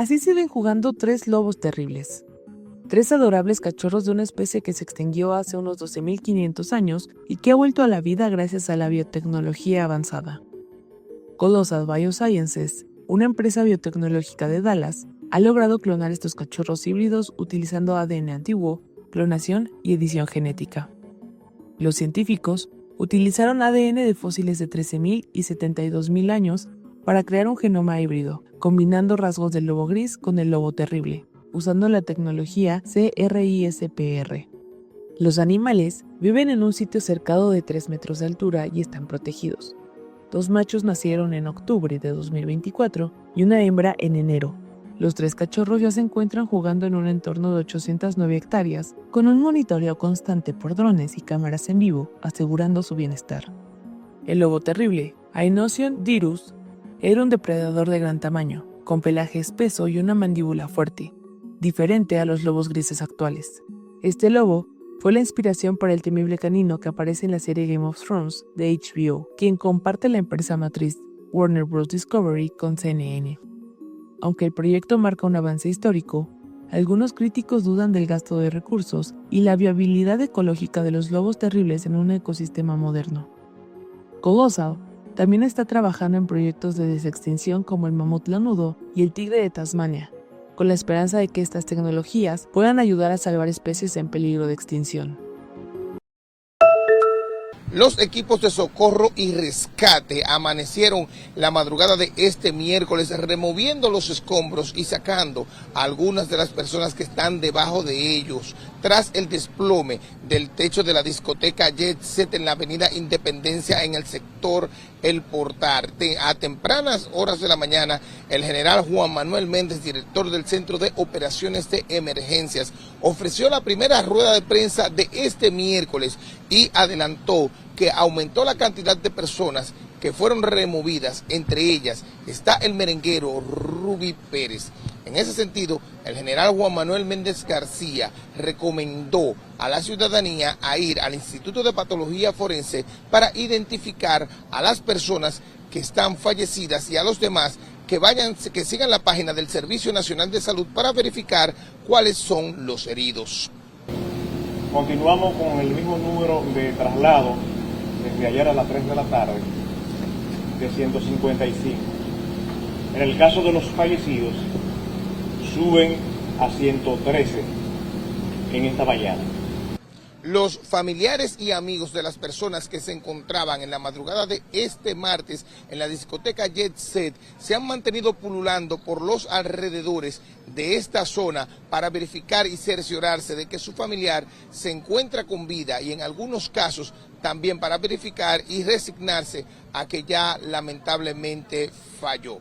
Así se ven jugando tres lobos terribles. Tres adorables cachorros de una especie que se extinguió hace unos 12.500 años y que ha vuelto a la vida gracias a la biotecnología avanzada. Colossal Biosciences, una empresa biotecnológica de Dallas, ha logrado clonar estos cachorros híbridos utilizando ADN antiguo, clonación y edición genética. Los científicos utilizaron ADN de fósiles de 13.000 y 72.000 años para crear un genoma híbrido, combinando rasgos del lobo gris con el lobo terrible, usando la tecnología CRISPR. Los animales viven en un sitio cercado de 3 metros de altura y están protegidos. 2 machos nacieron en octubre de 2024 y una hembra en enero. Los 3 cachorros ya se encuentran jugando en un entorno de 809 hectáreas, con un monitoreo constante por drones y cámaras en vivo, asegurando su bienestar. El lobo terrible, Aenocion dirus, era un depredador de gran tamaño, con pelaje espeso y una mandíbula fuerte, diferente a los lobos grises actuales. Este lobo fue la inspiración para el temible canino que aparece en la serie Game of Thrones de HBO, quien comparte la empresa matriz Warner Bros. Discovery con CNN. Aunque el proyecto marca un avance histórico, algunos críticos dudan del gasto de recursos y la viabilidad ecológica de los lobos terribles en un ecosistema moderno. Colossal también está trabajando en proyectos de desextinción como el mamut lanudo y el tigre de Tasmania, con la esperanza de que estas tecnologías puedan ayudar a salvar especies en peligro de extinción. Los equipos de socorro y rescate amanecieron la madrugada de este miércoles removiendo los escombros y sacando a algunas de las personas que están debajo de ellos tras el desplome del techo de la discoteca Jet Set en la avenida Independencia en el sector El Portal. A tempranas horas de la mañana, el general Juan Manuel Méndez, director del Centro de Operaciones de Emergencias, ofreció la primera rueda de prensa de este miércoles y adelantó que aumentó la cantidad de personas que fueron removidas. Entre ellas está el merenguero Rubí Pérez. En ese sentido, el general Juan Manuel Méndez García recomendó a la ciudadanía a ir al Instituto de Patología Forense para identificar a las personas que están fallecidas y a los demás que sigan la página del Servicio Nacional de Salud para verificar cuáles son los heridos. Continuamos con el mismo número de traslado desde ayer a las 3 de la tarde, de 155. En el caso de los fallecidos, suben a 113 en esta mañana. Los familiares y amigos de las personas que se encontraban en la madrugada de este martes en la discoteca Jet Set se han mantenido pululando por los alrededores de esta zona para verificar y cerciorarse de que su familiar se encuentra con vida y en algunos casos también para verificar y resignarse a que ya lamentablemente falló.